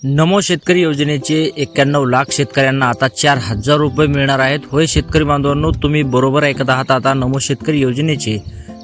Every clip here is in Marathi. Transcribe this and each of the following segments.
नमो शेतकरी योजनेचे 91 लाख शेतकऱ्यांना आता 4,000 रुपये मिळणार आहेत। होय शेतकरी बांधवांनो, तुम्ही बरोबर ऐकत आहात। आता नमो शेतकरी योजनेचे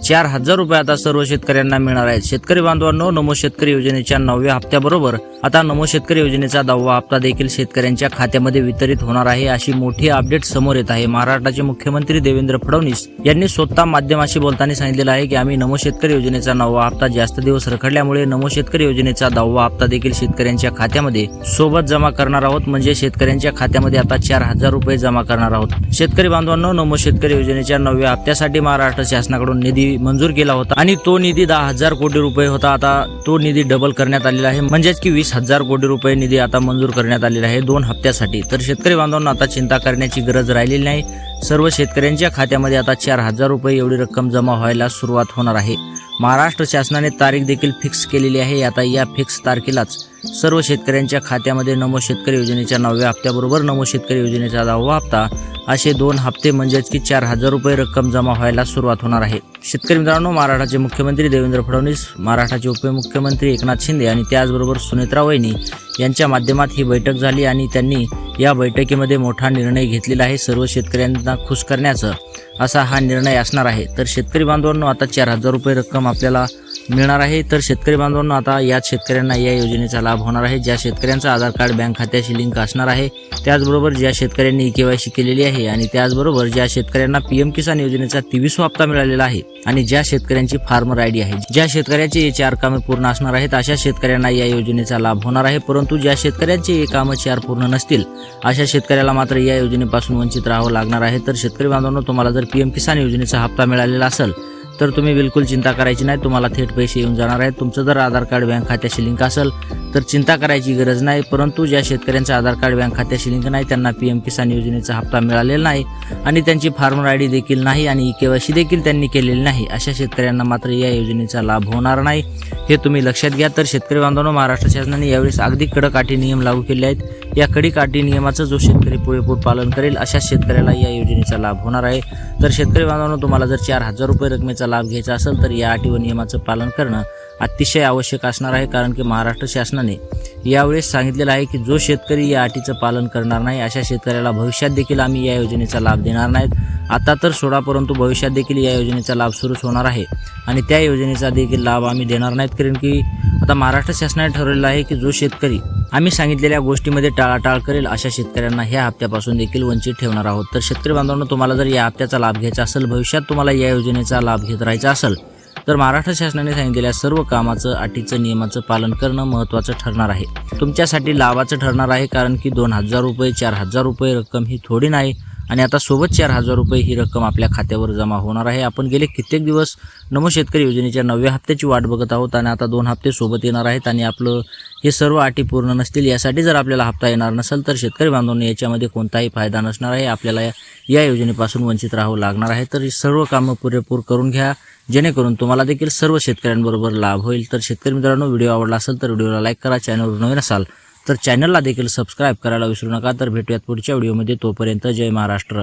4,000 रुपये आता सर्व शेतकऱ्यांना मिळणार आहेत। शेतकरी बांधवांनो, नमो शेतकरी योजनेच्या 9व्या हप्त्याबरोबर आता नमो शेतकरी योजनेचा 10वा हप्ता देखील शेतकऱ्यांच्या खात्यामध्ये वितरित होणार आहे, अशी मोठी अपडेट समोर येत आहे। महाराष्ट्राचे मुख्यमंत्री देवेंद्र फडणवीस यांनी स्वतः माध्यमाशी बोलताना सांगितलेलं आहे की आम्ही नमो शेतकरी योजनेचा 9वा हप्ता जास्त दिवस रखडल्यामुळे नमो शेतकरी योजनेचा 10वा हप्ता देखील शेतकऱ्यांच्या खात्यामध्ये सोबत जमा करणार आहोत। म्हणजे शेतकऱ्यांच्या खात्यामध्ये आता 4,000 रुपये जमा करणार आहोत। शेतकरी बांधवांनो, नमो शेतकरी योजनेच्या 9व्या हप्त्यासाठी महाराष्ट्र शासनाकडून निधी मंजूर केला होता आणि तो निधी 10,000 कोटी रुपये होता। आता तो निधी डबल करण्यात आलेला आहे, म्हणजेच की 20,000 कोटी रुपये निधी आता मंजूर करण्यात आलेला आहे 2 हप्त्यासाठी। तर शेतकरी बांधवांना आता चिंता करण्याची गरज राहिलेली नाही। सर्व शेतकऱ्यांच्या खात्यामध्ये आता 4,000 रुपये एवढी रक्कम जमा व्हायला सुरुवात होणार आहे। महाराष्ट्र शासनाने तारीख देखील फिक्स केलेली आहे। आता या फिक्स तारखेलाच सर्व शेतकऱ्यांच्या खात्यामध्ये नमो शेतकरी योजनेच्या 9व्या हप्त्याबरोबर नमो शेतकरी योजनेचा 10वा हप्ता असे 2 हप्ते म्हणजेच की 4,000 रुपये रक्कम जमा व्हायला सुरुवात होणार आहे। शेतकरी मित्रांनो, महाराष्ट्राचे मुख्यमंत्री देवेंद्र फडणवीस, महाराष्ट्राचे उपमुख्यमंत्री एकनाथ शिंदे आणि त्याचबरोबर सुनेत्रा वहिनी यांच्या माध्यमात ही बैठक झाली आणि त्यांनी या बैठकीमध्ये मोठा निर्णय घेतलेला आहे। सर्व शेतकऱ्यांना खुश करण्याचा असा हा निर्णय असणार आहे। तर शेतकरी बांधवांनो, आता 4,000 रुपये रक्कम आपल्याला मिळणार आहे। तर शेतकरी बांधवांनो, आता याच शेतकऱ्यांना या योजनेचा लाभ होणार आहे ज्या शेतकऱ्यांचा आधार कार्ड बँक खात्याशी लिंक असणार आहे, त्याचबरोबर ज्या शेतकऱ्यांनी KYC केलेली आहे आणि त्याचबरोबर ज्या शेतकऱ्यांना PM किसान योजनेचा 23वा हप्ता मिळालेला आहे आणि ज्या शेतकऱ्यांची फार्मर ID आहे, ज्या शेतकऱ्याचे हे 4 कामे पूर्ण असणार आहेत अशा शेतकऱ्यांना या योजनेचा लाभ होणार आहे। परंतु ज्या शेतकऱ्यांचे हे कामं 4 पूर्ण नसतील अशा शेतकऱ्याला मात्र या योजनेपासून वंचित राहावं लागणार आहे। तर शेतकरी बांधवांनो, तुम्हाला जर PM किसान योजनेचा हप्ता मिळालेला असेल तर तुम्ही बिलकुल चिंता करायची नाही, तुम्हाला थेट पैसे येऊन जाणार आहेत। तुमचं जर आधार कार्ड बँक खात्याशी लिंक असेल तर चिंता करायची गरज नाही। परंतु ज्या शेतकऱ्यांचं आधार कार्ड बँक खात्याशी लिंक नाही, त्यांना PM किसान योजनेचा हप्ता मिळालेला नाही आणि त्यांची फार्मर ID देखील नाही आणि KYC देखील त्यांनी केलेली नाही, अशा शेतकऱ्यांना मात्र या योजनेचा लाभ होणार नाही, हे तुम्ही लक्षात घ्या। तर शेतकरी बांधवांनो, महाराष्ट्र शासनाने यावेळेस अगदी कडक अटी नियम लागू केले आहेत। या कडक अटी नियमाचं जो शेतकरी पुरेपूर पालन करेल अशा शेतकऱ्याला या योजनेचा लाभ होणार आहे। तर शेतकरी बांधवांनो, तुम्हाला जर 4,000 रुपये रकमेचा लाभ घ्यायचा असेल तर या अटी व नियमाचं पालन करणं अतिशय आवश्यक असणार आहे। कारण की महाराष्ट्र शासनाने यावेळेस सांगितलेलं आहे की जो शेतकरी या अटीचं पालन करणार नाही अशा शेतकऱ्याला भविष्यात देखील आम्ही या योजनेचा लाभ देणार नाहीत। आता तर सोडा, परंतु भविष्यात देखील या योजनेचा लाभ सुरूच होणार आहे आणि त्या योजनेचा देखील लाभ आम्ही देणार नाहीत। कारण की आता महाराष्ट्र शासनाने ठरवलेलं आहे की जो शेतकरी आम्ही सांगितलेल्या गोष्टीमध्ये टाळाटाळ करेल अशा शेतकऱ्यांना ह्या हप्त्यापासून देखील वंचित ठेवणार आहोत। तर शेतकरी बांधवांनो, तुम्हाला जर या हप्त्याचा लाभ घ्यायचा असेल, भविष्यात तुम्हाला या योजनेचा लाभ घेत राहायचा असेल तर महाराष्ट्र शासनाने सांगितलेल्या सर्व कामाचं, अटीचं, नियमाचं पालन करणं महत्त्वाचं ठरणार आहे, तुमच्यासाठी लाभाचं ठरणार आहे। कारण की 2,000 रुपये 4,000 रुपये रक्कम ही थोडी नाही आणि आता सोबत 4,000 रुपये ही रक्कम आपल्या खात्यावर जमा होणार आहे। आपण गेले कित्येक दिवस नमो शेतकरी योजनेच्या 9व्या हप्त्याची वाट बघत आहोत आणि आता 2 हप्ते सोबत येणार आहेत आणि आपलं हे सर्व अटी पूर्ण नसतील, यासाठी जर आपल्याला हप्ता येणार नसेल तर शेतकरी बांधवांनो याच्यामध्ये कोणताही फायदा नसणार आहे, आपल्याला या योजनेपासून वंचित राहावं लागणार आहे। तर सर्व कामं पुरेपूर करून घ्या जेणेकरून तुम्हाला देखील सर्व शेतकऱ्यांबरोबर लाभ होईल। तर शेतकरी मित्रांनो, व्हिडिओ आवडला असेल तर व्हिडिओला लाईक करा, चॅनलवर नवीन असाल तर चॅनलला देखील सबस्क्राईब करायला विसरू नका। तर भेटूयात पुढच्या व्हिडिओमध्ये, तोपर्यंत जय महाराष्ट्र।